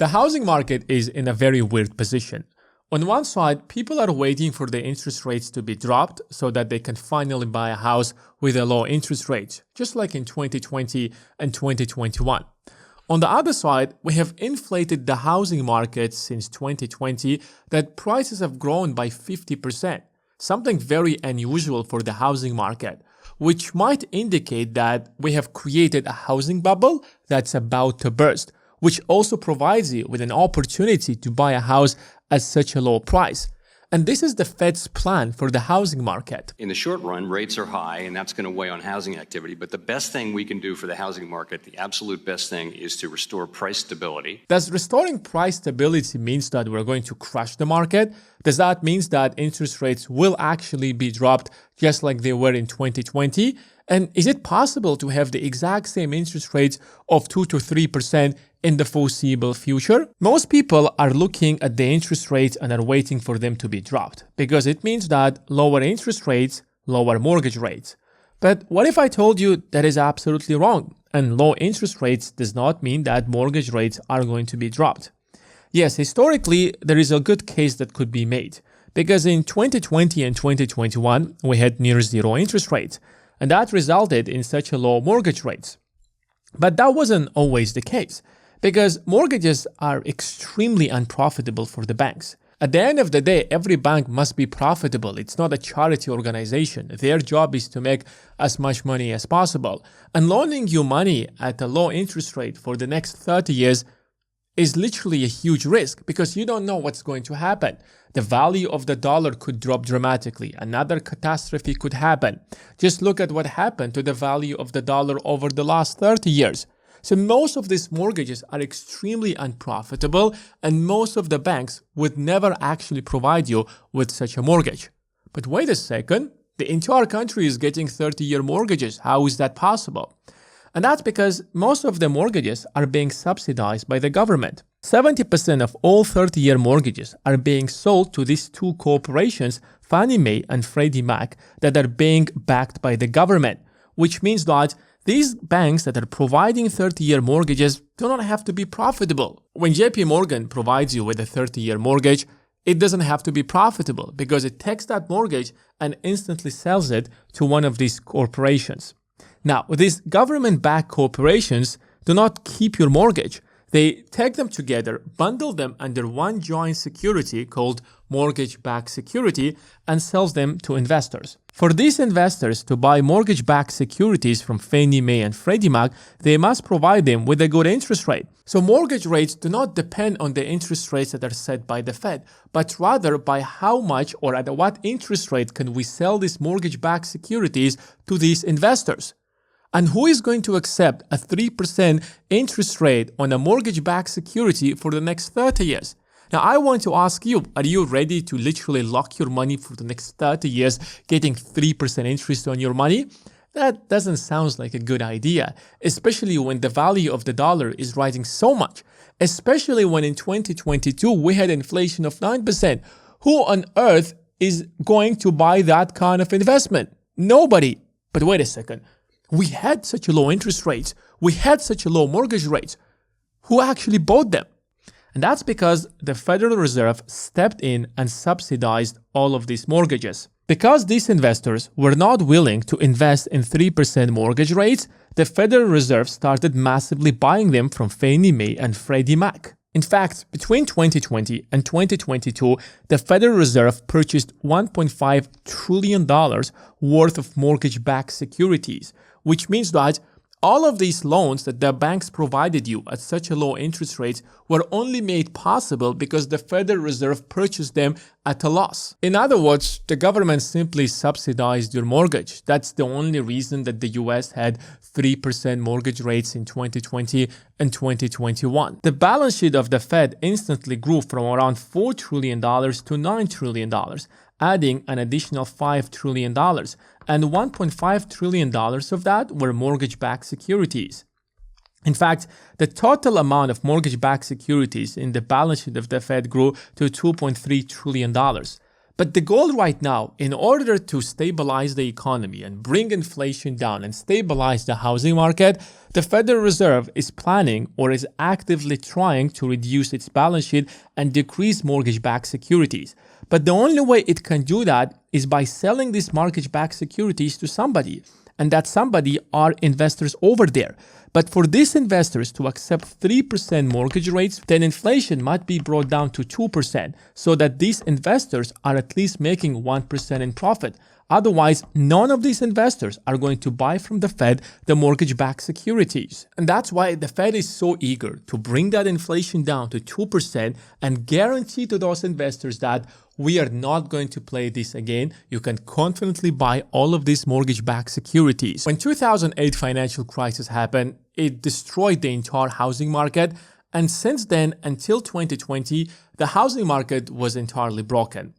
The housing market is in a very weird position. On one side, people are waiting for the interest rates to be dropped so that they can finally buy a house with a low interest rate, just like in 2020 and 2021. On the other side, we have inflated the housing market since 2020 that prices have grown by 50%, something very unusual for the housing market, which might indicate that we have created a housing bubble that's about to burst, which also provides you with an opportunity to buy a house at such a low price. And this is the Fed's plan for the housing market. In the short run, rates are high, and that's going to weigh on housing activity. But the best thing we can do for the housing market, the absolute best thing, is to restore price stability. Does restoring price stability means that we're going to crush the market? Does that mean that interest rates will actually be dropped just like they were in 2020? And is it possible to have the exact same interest rates of 2 to 3% in the foreseeable future? Most people are looking at the interest rates and are waiting for them to be dropped because it means that lower interest rates, lower mortgage rates. But what if I told you that is absolutely wrong and low interest rates does not mean that mortgage rates are going to be dropped? Yes, historically, there is a good case that could be made because in 2020 and 2021, we had near zero interest rates. And that resulted in such a low mortgage rates. But that wasn't always the case, because mortgages are extremely unprofitable for the banks. At the end of the day, every bank must be profitable. It's not a charity organization. Their job is to make as much money as possible. And loaning you money at a low interest rate for the next 30 years is literally a huge risk because you don't know what's going to happen. The value of the dollar could drop dramatically. Another catastrophe could happen. Just look at what happened to the value of the dollar over the last 30 years. So most of these mortgages are extremely unprofitable and most of the banks would never actually provide you with such a mortgage. But wait a second, the entire country is getting 30-year mortgages. How is that possible? And that's because most of the mortgages are being subsidized by the government. 70% of all 30-year mortgages are being sold to these two corporations, Fannie Mae and Freddie Mac, that are being backed by the government, which means that these banks that are providing 30-year mortgages do not have to be profitable. When JP Morgan provides you with a 30-year mortgage, it doesn't have to be profitable because it takes that mortgage and instantly sells it to one of these corporations. Now, these government-backed corporations do not keep your mortgage. They take them together, bundle them under one joint security called mortgage-backed security and sells them to investors. For these investors to buy mortgage-backed securities from Fannie Mae and Freddie Mac, they must provide them with a good interest rate. So mortgage rates do not depend on the interest rates that are set by the Fed, but rather by how much or at what interest rate can we sell these mortgage-backed securities to these investors. And who is going to accept a 3% interest rate on a mortgage-backed security for the next 30 years? Now, I want to ask you, are you ready to literally lock your money for the next 30 years, getting 3% interest on your money? That doesn't sound like a good idea, especially when the value of the dollar is rising so much, especially when in 2022 we had inflation of 9%. Who on earth is going to buy that kind of investment? Nobody. But wait a second. We had such a low interest rates. We had such a low mortgage rates. Who actually bought them? And that's because the Federal Reserve stepped in and subsidized all of these mortgages. Because these investors were not willing to invest in 3% mortgage rates, the Federal Reserve started massively buying them from Fannie Mae and Freddie Mac. In fact, between 2020 and 2022, the Federal Reserve purchased $1.5 trillion worth of mortgage-backed securities, which means that all of these loans that the banks provided you at such a low interest rate were only made possible because the Federal Reserve purchased them at a loss. In other words, the government simply subsidized your mortgage. That's the only reason that the US had 3% mortgage rates in 2020 and 2021. The balance sheet of the Fed instantly grew from around $4 trillion to $9 trillion, adding an additional $5 trillion, and $1.5 trillion of that were mortgage-backed securities. In fact, the total amount of mortgage-backed securities in the balance sheet of the Fed grew to $2.3 trillion. But the goal right now, in order to stabilize the economy and bring inflation down and stabilize the housing market, the Federal Reserve is planning or is actively trying to reduce its balance sheet and decrease mortgage-backed securities. But the only way it can do that is by selling these mortgage-backed securities to somebody. And that somebody are investors over there. But for these investors to accept 3% mortgage rates, then inflation might be brought down to 2% so that these investors are at least making 1% in profit. Otherwise, none of these investors are going to buy from the Fed the mortgage-backed securities. And that's why the Fed is so eager to bring that inflation down to 2% and guarantee to those investors that we are not going to play this again. You can confidently buy all of these mortgage-backed securities. When 2008 financial crisis happened, it destroyed the entire housing market. And since then, until 2020, the housing market was entirely broken.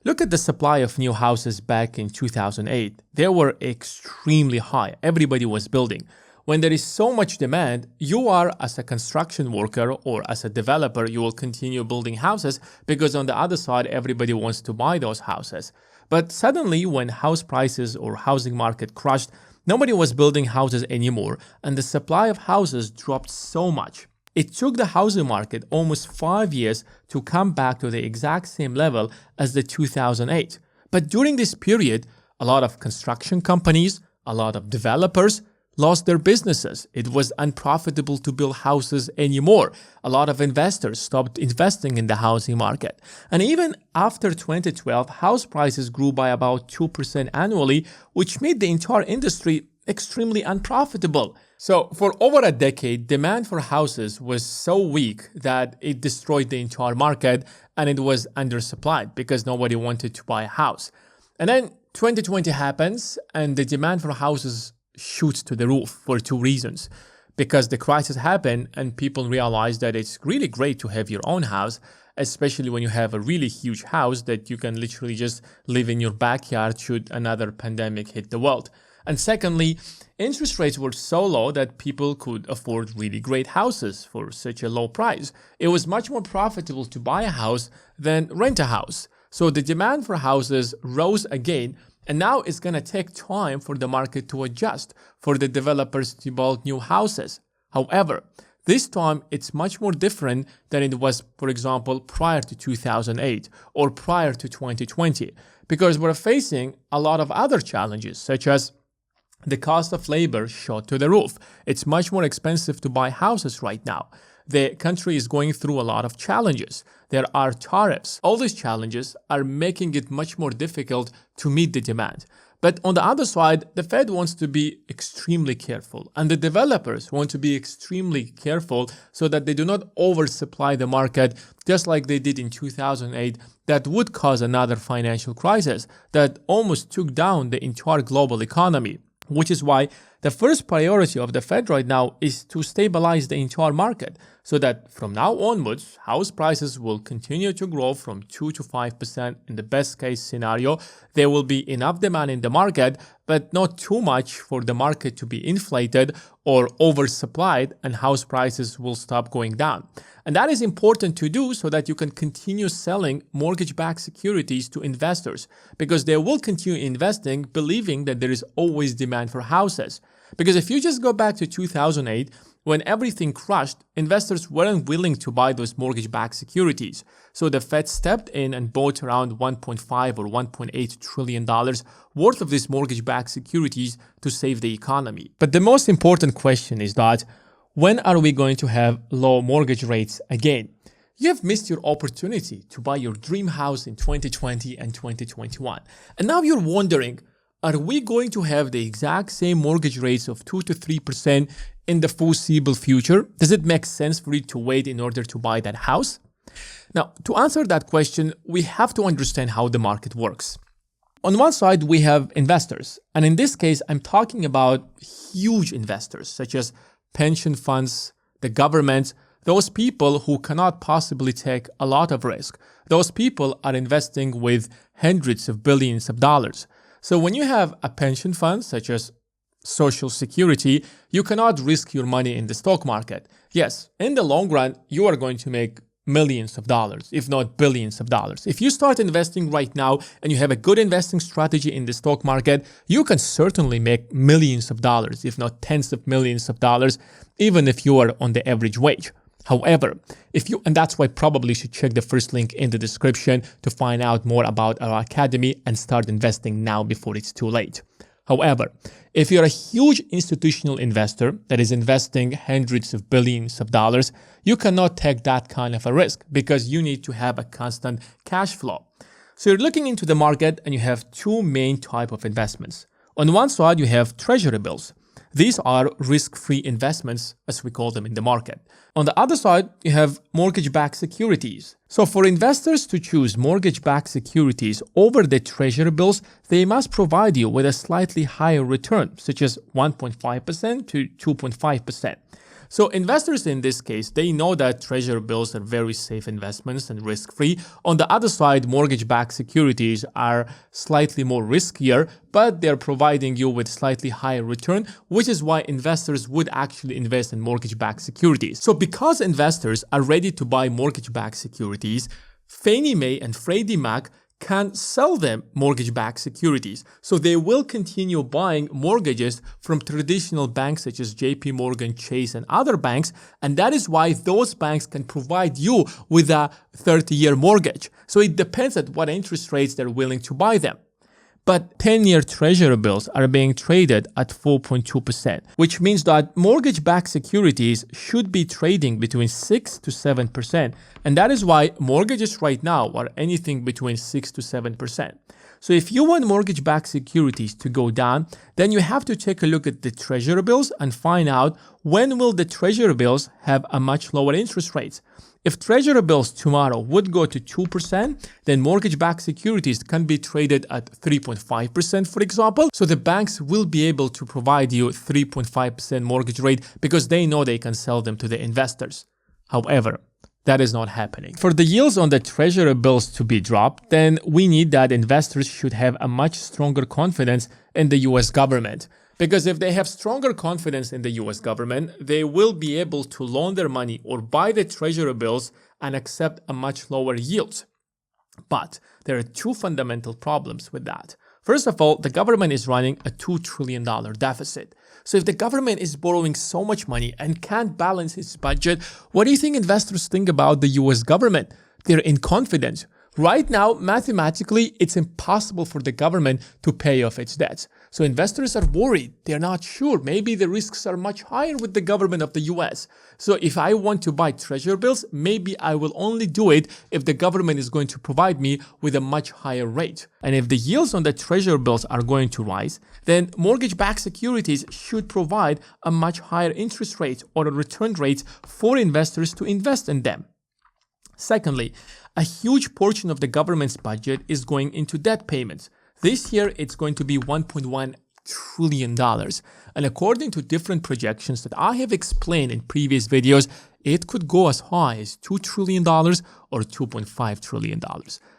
Look at the supply of new houses back in 2008. They were extremely high. Everybody was building. When there is so much demand, you are, as a construction worker or as a developer, you will continue building houses because on the other side, everybody wants to buy those houses. But suddenly, when house prices or housing market crashed, nobody was building houses anymore, and the supply of houses dropped so much. It took the housing market almost 5 years to come back to the exact same level as the 2008. But during this period, a lot of construction companies, a lot of developers lost their businesses. It was unprofitable to build houses anymore. A lot of investors stopped investing in the housing market. And even after 2012, house prices grew by about 2% annually, which made the entire industry extremely unprofitable. So for over a decade, demand for houses was so weak that it destroyed the entire market and it was undersupplied because nobody wanted to buy a house. And then 2020 happens and the demand for houses shoots to the roof for two reasons. Because the crisis happened and people realized that it's really great to have your own house, especially when you have a really huge house that you can literally just live in your backyard should another pandemic hit the world. And secondly, interest rates were so low that people could afford really great houses for such a low price. It was much more profitable to buy a house than rent a house. So the demand for houses rose again. And now it's going to take time for the market to adjust, for the developers to build new houses. However, this time it's much more different than it was, for example, prior to 2008 or prior to 2020, because we're facing a lot of other challenges, such as the cost of labor shot to the roof. It's much more expensive to buy houses right now. The country is going through a lot of challenges. There are tariffs. All these challenges are making it much more difficult to meet the demand. But on the other side, the Fed wants to be extremely careful, and the developers want to be extremely careful so that they do not oversupply the market just like they did in 2008. That would cause another financial crisis that almost took down the entire global economy. Which is why the first priority of the Fed right now is to stabilize the entire market so that from now onwards, house prices will continue to grow from 2 to 5% in the best case scenario. There will be enough demand in the market, but not too much for the market to be inflated or oversupplied, and house prices will stop going down. And that is important to do so that you can continue selling mortgage-backed securities to investors because they will continue investing believing that there is always demand for houses. Because if you just go back to 2008, when everything crashed, investors weren't willing to buy those mortgage-backed securities. So the Fed stepped in and bought around $1.5 or $1.8 trillion worth of these mortgage-backed securities to save the economy. But the most important question is that when are we going to have low mortgage rates again? You have missed your opportunity to buy your dream house in 2020 and 2021. And now you're wondering, are we going to have the exact same mortgage rates of 2 to 3% in the foreseeable future? Does it make sense for you to wait in order to buy that house? Now, to answer that question, we have to understand how the market works. On one side, we have investors. And in this case, I'm talking about huge investors, such as pension funds, the government, those people who cannot possibly take a lot of risk. Those people are investing with hundreds of billions of dollars. So when you have a pension fund, such as Social Security, you cannot risk your money in the stock market. Yes, in the long run, you are going to make millions of dollars, if not billions of dollars. If you start investing right now and you have a good investing strategy in the stock market, you can certainly make millions of dollars, if not tens of millions of dollars, even if you are on the average wage. However, and that's why probably you should check the first link in the description to find out more about our academy and start investing now before it's too late. However, if you're a huge institutional investor that is investing hundreds of billions of dollars, you cannot take that kind of a risk because you need to have a constant cash flow. So you're looking into the market and you have two main types of investments. On one side, you have treasury bills. These are risk-free investments, as we call them in the market. On the other side, you have mortgage-backed securities. So for investors to choose mortgage-backed securities over the treasury bills, they must provide you with a slightly higher return, such as 1.5% to 2.5%. So investors in this case, they know that treasury bills are very safe investments and risk-free. On the other side, mortgage-backed securities are slightly more riskier, but they're providing you with slightly higher return, which is why investors would actually invest in mortgage-backed securities. So because investors are ready to buy mortgage-backed securities, Fannie Mae and Freddie Mac can sell them mortgage-backed securities. So they will continue buying mortgages from traditional banks such as JP Morgan, Chase, and other banks. And that is why those banks can provide you with a 30-year mortgage. So it depends on what interest rates they're willing to buy them. But 10-year treasury bills are being traded at 4.2%, which means that mortgage-backed securities should be trading between 6 to 7%. And that is why mortgages right now are anything between 6 to 7%. So if you want mortgage-backed securities to go down, then you have to take a look at the treasury bills and find out when will the treasury bills have a much lower interest rates. If treasury bills tomorrow would go to 2%, then mortgage-backed securities can be traded at 3.5%, for example. So the banks will be able to provide you 3.5% mortgage rate because they know they can sell them to the investors. However, that is not happening. For the yields on the treasury bills to be dropped, then we need that investors should have a much stronger confidence in the US government. Because if they have stronger confidence in the US government, they will be able to loan their money or buy the treasury bills and accept a much lower yield. But there are two fundamental problems with that. First of all, the government is running a $2 trillion deficit. So if the government is borrowing so much money and can't balance its budget, what do you think investors think about the US government? They're in confidence. Right now, mathematically, it's impossible for the government to pay off its debts. So investors are worried. They're not sure. Maybe the risks are much higher with the government of the US. So if I want to buy treasury bills, maybe I will only do it if the government is going to provide me with a much higher rate. And if the yields on the treasury bills are going to rise, then mortgage-backed securities should provide a much higher interest rate or a return rate for investors to invest in them. Secondly, a huge portion of the government's budget is going into debt payments. This year, it's going to be $1.1 trillion. And according to different projections that I have explained in previous videos, it could go as high as $2 trillion or $2.5 trillion.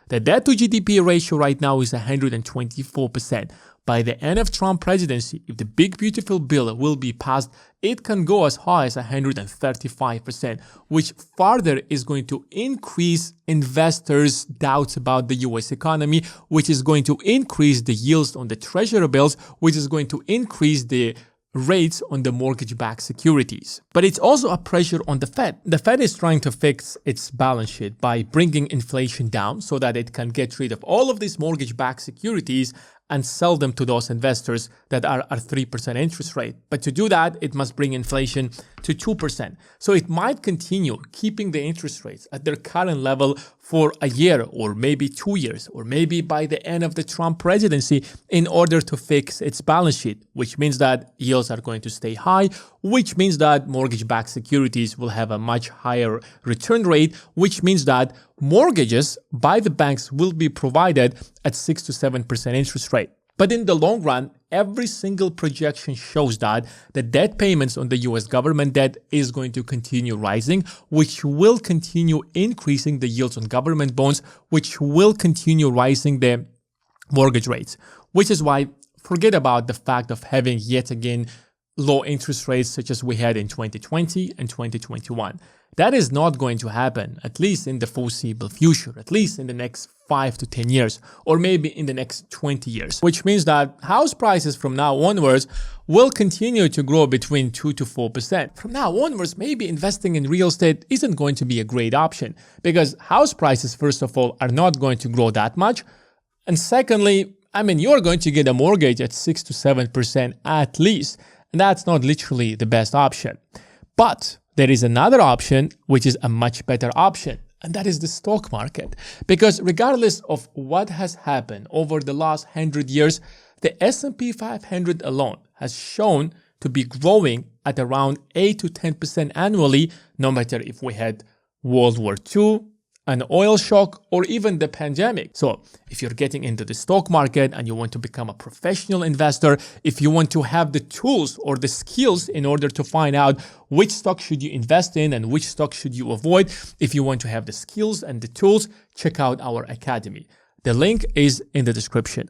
The debt to GDP ratio right now is 124%. By the end of Trump presidency, if the big beautiful bill will be passed, it can go as high as 135%, which further is going to increase investors' doubts about the US economy, which is going to increase the yields on the treasury bills, which is going to increase the rates on the mortgage-backed securities. But it's also a pressure on the Fed. The Fed is trying to fix its balance sheet by bringing inflation down so that it can get rid of all of these mortgage-backed securities and sell them to those investors that are at 3% interest rate. But to do that, it must bring inflation to 2%. So it might continue keeping the interest rates at their current level for a year or maybe 2 years or maybe by the end of the Trump presidency in order to fix its balance sheet, which means that yields are going to stay high, which means that mortgage-backed securities will have a much higher return rate, which means that mortgages by the banks will be provided at 6 to 7% interest rate. But in the long run, every single projection shows that the debt payments on the US government debt is going to continue rising, which will continue increasing the yields on government bonds, which will continue rising the mortgage rates, which is why forget about the fact of having yet again low interest rates such as we had in 2020 and 2021. That is not going to happen, at least in the foreseeable future, at least in the next 5 to 10 years, or maybe in the next 20 years, which means that house prices from now onwards will continue to grow between 2 to 4%. From now onwards, maybe investing in real estate isn't going to be a great option because house prices, first of all, are not going to grow that much. And secondly, you're going to get a mortgage at 6 to 7% at least, and that's not literally the best option. But there is another option, which is a much better option, and that is the stock market. Because regardless of what has happened over the last 100 years, the S&P 500 alone has shown to be growing at around 8 to 10% annually, no matter if we had World War II, an oil shock, or even the pandemic. So if you're getting into the stock market and you want to become a professional investor, if you want to have the tools or the skills in order to find out which stock should you invest in and which stock should you avoid, if you want to have the skills and the tools, check out our academy. The link is in the description.